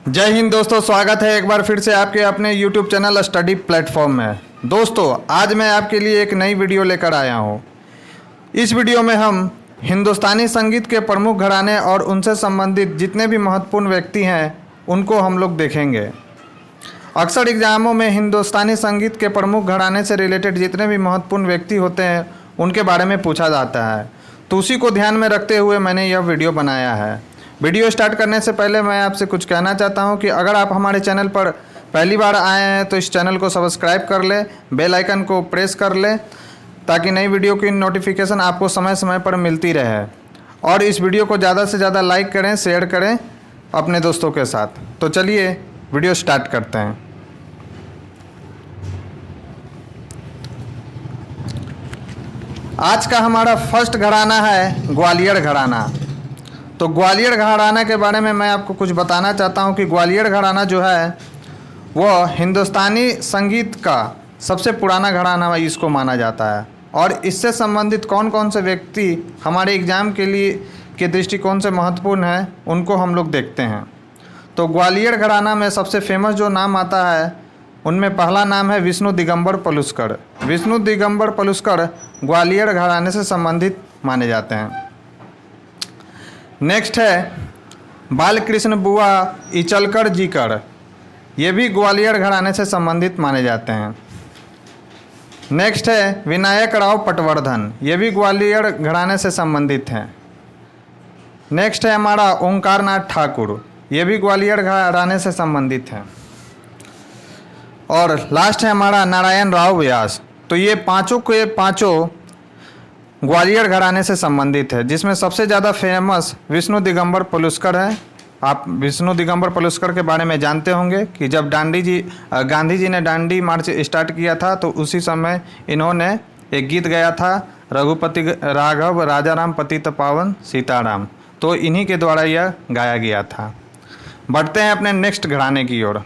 जय हिंद दोस्तों, स्वागत है एक बार फिर से आपके अपने YouTube चैनल स्टडी प्लेटफॉर्म में। दोस्तों, आज मैं आपके लिए एक नई वीडियो लेकर आया हूँ। इस वीडियो में हम हिंदुस्तानी संगीत के प्रमुख घराने और उनसे संबंधित जितने भी महत्वपूर्ण व्यक्ति हैं उनको हम लोग देखेंगे। अक्सर एग्जामों में हिंदुस्तानी संगीत के प्रमुख घराने से रिलेटेड जितने भी महत्वपूर्ण व्यक्ति होते हैं उनके बारे में पूछा जाता है, तो उसी को ध्यान में रखते हुए मैंने यह वीडियो बनाया है। वीडियो स्टार्ट करने से पहले मैं आपसे कुछ कहना चाहता हूं कि अगर आप हमारे चैनल पर पहली बार आए हैं तो इस चैनल को सब्सक्राइब कर लें, बेल आइकन को प्रेस कर लें ताकि नई वीडियो की नोटिफिकेशन आपको समय समय पर मिलती रहे। और इस वीडियो को ज़्यादा से ज़्यादा लाइक करें, शेयर करें अपने दोस्तों के साथ। तो चलिए वीडियो स्टार्ट करते हैं। आज का हमारा फर्स्ट घराना है ग्वालियर घराना। तो ग्वालियर घराना के बारे में मैं आपको कुछ बताना चाहता हूं कि ग्वालियर घराना जो है वह हिंदुस्तानी संगीत का सबसे पुराना घराना इसको माना जाता है। और इससे संबंधित कौन कौन से व्यक्ति हमारे एग्ज़ाम के लिए के दृष्टिकोण से महत्वपूर्ण है उनको हम लोग देखते हैं। तो ग्वालियर घराना में सबसे फेमस जो नाम आता है उनमें पहला नाम है विष्णु दिगंबर पलुस्कर। विष्णु दिगंबर पलुस्कर ग्वालियर घराने से संबंधित माने जाते हैं। नेक्स्ट है बालकृष्ण बुआ इचलकर जीकर, ये भी ग्वालियर घराने से संबंधित माने जाते हैं। नेक्स्ट है विनायक राव पटवर्धन, ये भी ग्वालियर घराने से संबंधित हैं। नेक्स्ट है हमारा ओंकारनाथ ठाकुर, ये भी ग्वालियर घराने से संबंधित हैं। और लास्ट है हमारा नारायण राव व्यास। तो ये पांचों के पांचों ग्वालियर घराने से संबंधित है, जिसमें सबसे ज़्यादा फेमस विष्णु दिगंबर पलुस्कर है। आप विष्णु दिगंबर पलुस्कर के बारे में जानते होंगे कि जब गांधी जी ने दांडी मार्च स्टार्ट किया था तो उसी समय इन्होंने एक गीत गाया था, रघुपति राघव राजाराम पतित पावन सीताराम। तो इन्हीं के द्वारा यह गाया गया था। बढ़ते हैं अपने नेक्स्ट घराने की ओर।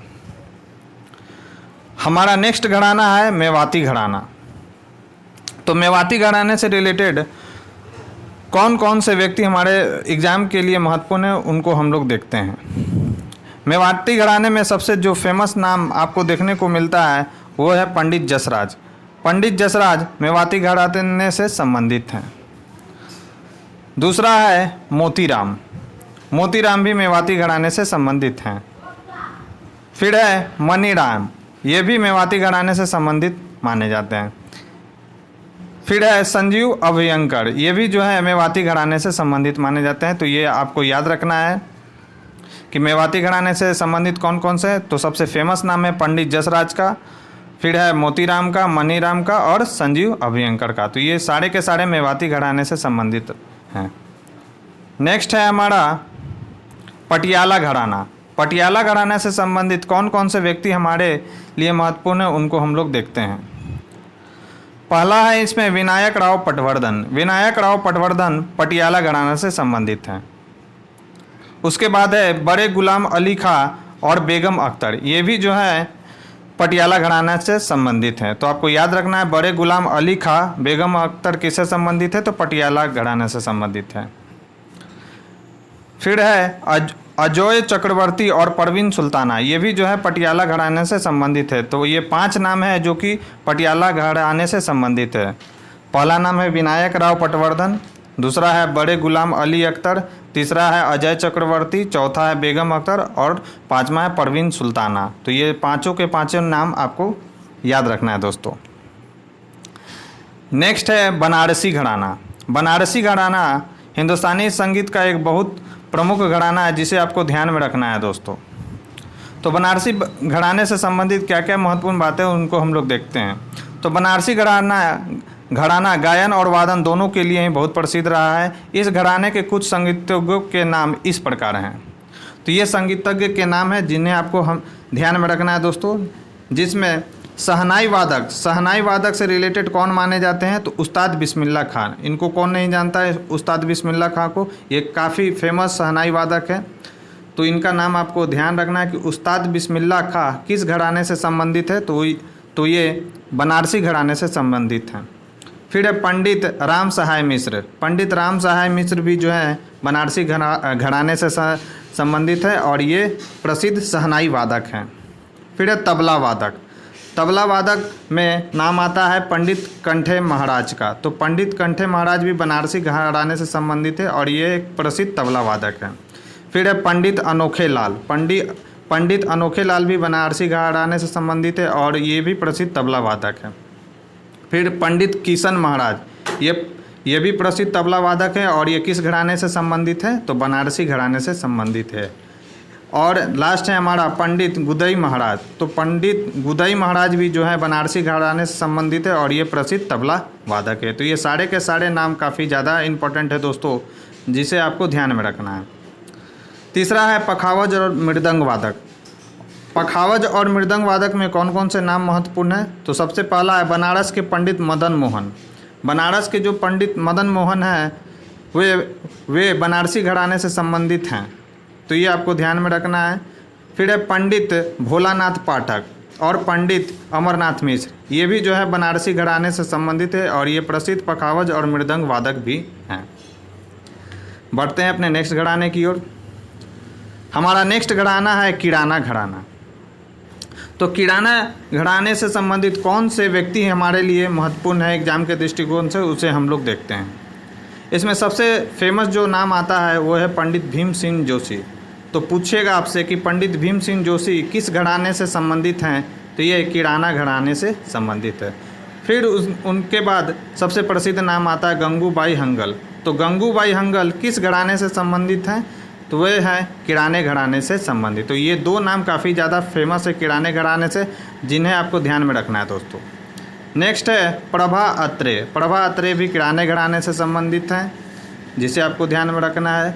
हमारा नेक्स्ट घराना है मेवाती घराना। तो मेवाती घराने से रिलेटेड कौन कौन से व्यक्ति हमारे एग्ज़ाम के लिए महत्वपूर्ण है उनको हम लोग देखते हैं। मेवाती घराने में सबसे जो फेमस नाम आपको देखने को मिलता है वो है पंडित जसराज। पंडित जसराज मेवाती घराने से संबंधित हैं। दूसरा है मोतीराम। मोतीराम भी मेवाती घराने से संबंधित हैं। फिर है मनीराम, ये भी मेवाती घराने से संबंधित माने जाते हैं। फिर है संजीव अभयंकर, ये भी जो है मेवाती घराने से संबंधित माने जाते हैं। तो ये आपको याद रखना है कि मेवाती घराने से संबंधित कौन कौन से। तो सबसे फेमस नाम है पंडित जसराज का, फिर है मोतीराम का, मनीराम का और संजीव अभयंकर का। तो ये सारे के सारे मेवाती घराने से संबंधित हैं। नेक्स्ट है हमारा पटियाला घराना। पटियाला घराने से संबंधित कौन कौन से व्यक्ति हमारे लिए महत्वपूर्ण है उनको हम लोग देखते हैं। पहला है इसमें विनायक राव पटवर्धन। विनायक राव पटवर्धन पटियाला घराना से संबंधित हैं। उसके बाद है बड़े गुलाम अली खां और बेगम अख्तर, ये भी जो है पटियाला घराना से संबंधित हैं। तो आपको याद रखना है बड़े गुलाम अली खां, बेगम अख्तर किससे संबंधित है, तो पटियाला घराने से संबंधित है। फिर है अजय चक्रवर्ती और परवीन सुल्ताना, ये भी जो है पटियाला घराने से संबंधित है। तो ये 5 नाम है जो कि पटियाला घराने से संबंधित है। पहला नाम है विनायक राव पटवर्धन, दूसरा है बड़े गुलाम अली अख्तर, तीसरा है अजय चक्रवर्ती, चौथा है बेगम अख्तर और 5वां है परवीन सुल्ताना। तो ये पाँचों के पाँचों नाम आपको याद रखना है दोस्तों। नेक्स्ट है बनारसी घराना। बनारसी घराना हिंदुस्तानी संगीत का एक बहुत प्रमुख घराना है जिसे आपको ध्यान में रखना है दोस्तों। तो बनारसी घराने से संबंधित क्या क्या महत्वपूर्ण बातें उनको हम लोग देखते हैं। तो बनारसी घराना गायन और वादन दोनों के लिए ही बहुत प्रसिद्ध रहा है। इस घराने के कुछ संगीतज्ञों के नाम इस प्रकार हैं। तो ये संगीतज्ञ के नाम हैं जिन्हें आपको हम ध्यान में रखना है दोस्तों, जिसमें शहनाई वादक से रिलेटेड कौन माने जाते हैं, तो उस्ताद बिस्मिल्लाह खान। इनको कौन नहीं जानता है उस्ताद बिस्मिल्लाह खान को, ये काफ़ी फेमस शहनाई वादक है। तो इनका नाम आपको ध्यान रखना है कि उस्ताद बिस्मिल्लाह खान किस घराने से संबंधित है, तो ये बनारसी घराने से संबंधित हैं। फिर है पंडित राम सहाय मिश्र। पंडित राम सहाय मिश्र भी जो है बनारसी घराने से संबंधित है और ये प्रसिद्ध शहनाई वादक हैं। फिर है तबला वादक। तबला वादक में नाम आता है पंडित कंठे महाराज का। तो पंडित कंठे महाराज भी बनारसी घराने से संबंधित है और ये एक प्रसिद्ध तबला वादक है। फिर है पंडित अनोखे लाल। पंडित अनोखे लाल भी बनारसी घराने से संबंधित है और ये भी प्रसिद्ध तबला वादक है। फिर पंडित किशन महाराज, ये भी प्रसिद्ध तबला वादक है और ये किस घराने से संबंधित है? तो बनारसी घराने से संबंधित है। और लास्ट है हमारा पंडित गुदई महाराज। तो पंडित गुदई महाराज भी जो है बनारसी घराने से संबंधित है और ये प्रसिद्ध तबला वादक है। तो ये सारे के सारे नाम काफ़ी ज़्यादा इम्पोर्टेंट है दोस्तों, जिसे आपको ध्यान में रखना है। तीसरा है पखावज और मृदंग वादक। पखावज और मृदंग वादक में कौन कौन से नाम महत्वपूर्ण है? तो सबसे पहला है बनारस के पंडित मदन मोहन। बनारस के जो पंडित मदन मोहन हैं वे बनारसी घराने से संबंधित हैं, तो ये आपको ध्यान में रखना है। फिर है पंडित भोलानाथ पाठक और पंडित अमरनाथ मिश्र, ये भी जो है बनारसी घराने से संबंधित है और ये प्रसिद्ध पखावज और मृदंग वादक भी हैं। बढ़ते हैं अपने नेक्स्ट घराने की ओर। हमारा नेक्स्ट घराना है किराना घराना। तो किराना घराने से संबंधित कौन से व्यक्ति हमारे लिए महत्वपूर्ण है एग्जाम के दृष्टिकोण से, उसे हम लोग देखते हैं। इसमें सबसे फेमस जो नाम आता है वो है पंडित भीम सिंह जोशी। तो पूछेगा आपसे कि पंडित भीम सिंह जोशी किस घराने से संबंधित हैं? तो ये किराना घराने से संबंधित है। फिर उनके बाद सबसे प्रसिद्ध नाम आता है गंगूबाई हंगल। तो गंगूबाई हंगल किस घराने से संबंधित हैं? तो वे हैं किराने घराने से संबंधित। तो ये दो नाम काफ़ी ज़्यादा फेमस है किराने घराने से, जिन्हें आपको ध्यान में रखना है दोस्तों। नेक्स्ट है प्रभा अत्रे। प्रभा अत्रे भी किराने घराने से संबंधित हैं, जिसे आपको ध्यान में रखना है।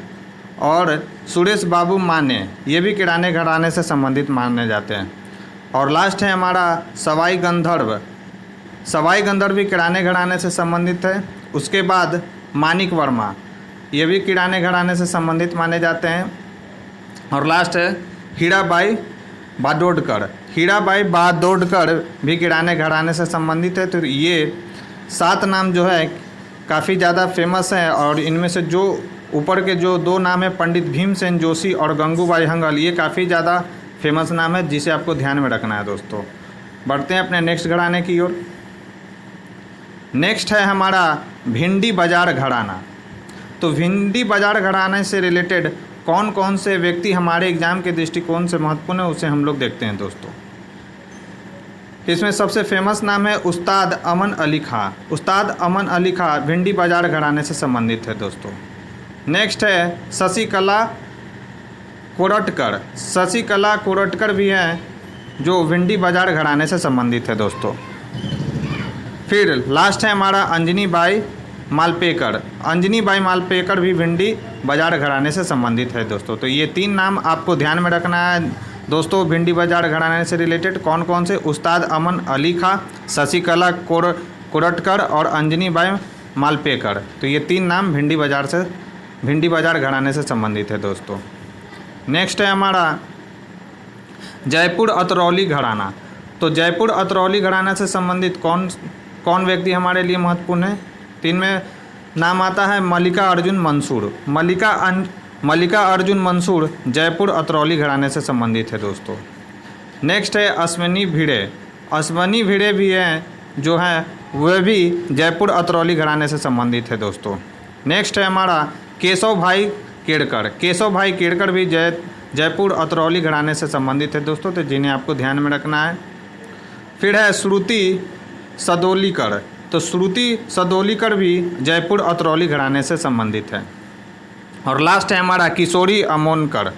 और सुरेश बाबू माने, ये भी किराने घराने से संबंधित माने जाते हैं। और लास्ट है हमारा सवाई गंधर्व। सवाई गंधर्व भी किराने घराने से संबंधित है। उसके बाद मानिक वर्मा, ये भी किराने घराने से संबंधित माने जाते हैं। और लास्ट है हीराबाई बादोडकर। हीराबाई बादोडकर भी किराने घराने से संबंधित है। तो ये 7 नाम जो है काफ़ी ज़्यादा फेमस हैं और इनमें से जो ऊपर के जो 2 नाम है पंडित भीमसेन जोशी और गंगूबाई हंगल, ये काफ़ी ज़्यादा फेमस नाम है, जिसे आपको ध्यान में रखना है दोस्तों। बढ़ते हैं अपने नेक्स्ट घराने की ओर। नेक्स्ट है हमारा भिंडी बाजार घराना। तो भिंडी बाजार घराने से रिलेटेड कौन कौन से व्यक्ति हमारे एग्जाम के दृष्टिकोण से महत्वपूर्ण है, उसे हम लोग देखते हैं दोस्तों। इसमें सबसे फेमस नाम है उस्ताद अमन अली खां। उस्ताद अमन अली खां भिंडी बाजार घराने से संबंधित है दोस्तों। नेक्स्ट है शशिकला कोरटकर। शशिकला कोरटकर भी हैं जो भिंडी बाजार घराने से संबंधित है दोस्तों। फिर लास्ट है हमारा अंजनी बाई मालपेकर। अंजनी बाई मालपेकर भी भिंडी बाजार घराने से संबंधित है दोस्तों। तो ये 3 नाम आपको ध्यान में रखना है दोस्तों भिंडी बाजार घराने से रिलेटेड कौन कौन से? उस्ताद अमन अली खां, शशिकला कोरटकर और अंजनी बाई मालपेकर। तो ये 3 नाम भिंडी बाजार घराने से संबंधित है दोस्तों। नेक्स्ट है हमारा जयपुर अतरौली घराना। तो जयपुर अतरौली घराना से संबंधित कौन व्यक्ति हमारे लिए महत्वपूर्ण है? 3 में नाम आता है मल्लिका अर्जुन मंसूर। मल्लिका अर्जुन मंसूर जयपुर अतरौली घराने से संबंधित है दोस्तों। नेक्स्ट है अश्वनी भिड़े। अश्वनी भिड़े भी हैं जो हैं वह भी जयपुर अतरौली घराने से संबंधित है दोस्तों। नेक्स्ट है हमारा केशव भाई केड़कर। केशव भाई केड़कर भी जयपुर अतरौली घराने से संबंधित है दोस्तों, तो जिन्हें आपको ध्यान में रखना है। फिर है श्रुति सदोलीकर। तो श्रुति सदोलीकर भी जयपुर अतरौली घराने से संबंधित है। और लास्ट है हमारा किशोरी अमोनकर।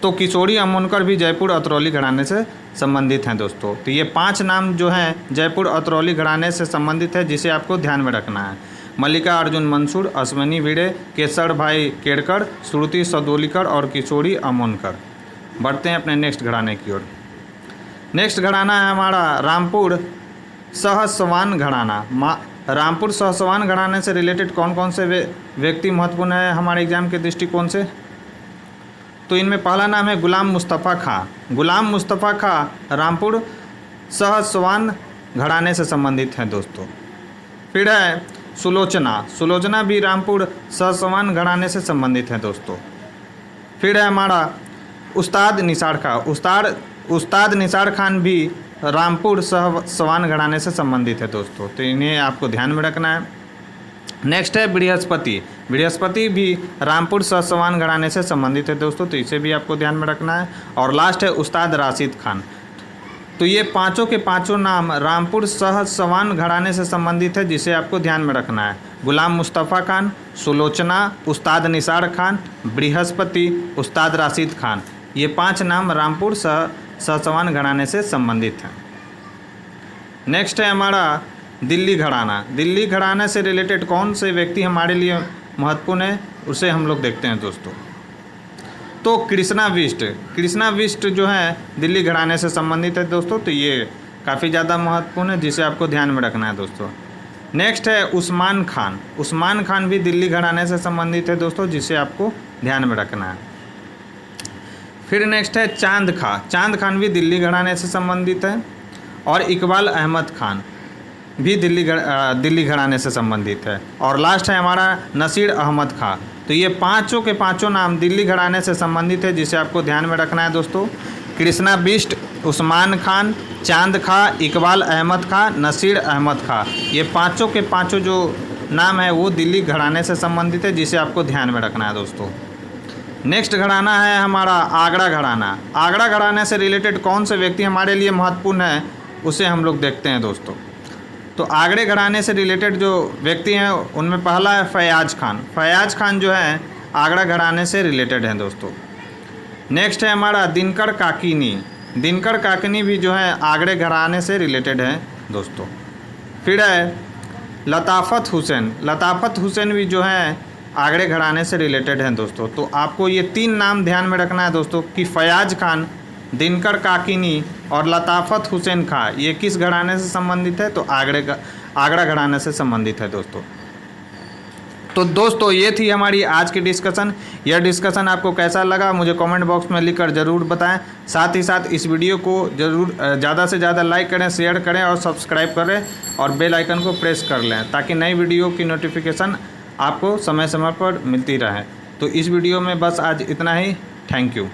तो किशोरी अमोनकर भी जयपुर अतरौली घराने से संबंधित हैं दोस्तों। तो ये 5 नाम जो हैं जयपुर अतरौली घराने से संबंधित है, जिसे आपको ध्यान में रखना है। मल्लिका अर्जुन मंसूर, अश्वनी भिड़े, केसर भाई केड़कर, श्रुति सदोलीकर और किशोरी अमोनकर। बढ़ते हैं अपने नेक्स्ट घराने की ओर। नेक्स्ट घराना है हमारा रामपुर सहसवान घराना। रामपुर सहसवान घराने से रिलेटेड कौन कौन से व्यक्ति महत्वपूर्ण है हमारे एग्जाम के दृष्टिकोण से? तो इनमें पहला नाम है गुलाम मुस्तफ़ा खां। गुलाम मुस्तफ़ा खां रामपुर सहसवान घराने से संबंधित हैं दोस्तों। फिर है सुलोचना भी रामपुर सहसवान घराने से संबंधित हैं दोस्तों। फिर है हमारा उस्ताद निसार खां, उस्ताद निसार खान भी रामपुर सवान घराने से संबंधित है दोस्तों, तो इन्हें आपको ध्यान में रखना है। नेक्स्ट है बृहस्पति, बृहस्पति भी रामपुर सवान घराने से संबंधित है दोस्तों, तो इसे भी आपको ध्यान में रखना है। और लास्ट है उस्ताद राशिद खान। तो ये पांचों के पांचों नाम रामपुर सवान घराने से संबंधित है, जिसे आपको ध्यान में रखना है। गुलाम मुस्तफ़ा खान, सुलोचना, उस्ताद निसार खान, बृहस्पति, उस्ताद राशिद खान, ये 5 नाम रामपुर सवान घराने से संबंधित हैं। नेक्स्ट है हमारा दिल्ली घराना। दिल्ली घराने से रिलेटेड कौन से व्यक्ति हमारे लिए महत्वपूर्ण है, उसे हम लोग देखते हैं दोस्तों। तो कृष्णा बिष्ट जो है दिल्ली घराने से संबंधित है दोस्तों, तो ये काफ़ी ज़्यादा महत्वपूर्ण है, जिसे आपको ध्यान में रखना है दोस्तों। नेक्स्ट है उस्मान खान भी दिल्ली घराने से संबंधित है दोस्तों, जिसे आपको ध्यान में रखना है। फिर नेक्स्ट है चांद खान भी दिल्ली घराने से संबंधित है। और इकबाल अहमद खान भी दिल्ली घराने से संबंधित है। और लास्ट है हमारा नसीर अहमद खां। तो ये पांचों के पांचों नाम दिल्ली घराने से संबंधित है, जिसे आपको ध्यान में रखना है दोस्तों। कृष्णा बिष्ट, उस्मान खान, चांद खां, इकबाल अहमद खां, नसीर अहमद खां, ये पांचों के पांचों जो नाम है वो दिल्ली घराने से संबंधित है, जिसे आपको ध्यान में रखना है दोस्तों। नेक्स्ट घराना है हमारा आगरा घराना। आगरा घराने से रिलेटेड कौन से व्यक्ति हमारे लिए महत्वपूर्ण है, उसे हम लोग देखते हैं दोस्तों। तो आगरे घराने से रिलेटेड जो व्यक्ति हैं उनमें पहला है फयाज खान जो है आगरा घराने से रिलेटेड हैं दोस्तों। नेक्स्ट है हमारा दिनकर काकिनी भी जो है आगरे घराने से रिलेटेड है दोस्तों। फिर है लताफ़त हुसैन भी जो है आगरे घराने से रिलेटेड हैं दोस्तों। तो आपको ये 3 नाम ध्यान में रखना है दोस्तों कि फयाज खान, दिनकर काकिनी और लताफ़त हुसैन खां, ये किस घराने से संबंधित है, तो आगरा घराने से संबंधित है दोस्तों। तो दोस्तों ये थी हमारी आज की डिस्कशन। यह डिस्कशन आपको कैसा लगा मुझे कमेंट बॉक्स में लिखकर ज़रूर बताएं। साथ ही साथ इस वीडियो को ज़रूर ज़्यादा से ज़्यादा लाइक करें, शेयर करें और सब्सक्राइब करें और बेल आइकन को प्रेस कर लें, ताकि नई वीडियो की नोटिफिकेशन आपको समय समय पर मिलती रहे। तो इस वीडियो में बस आज इतना ही। Thank you.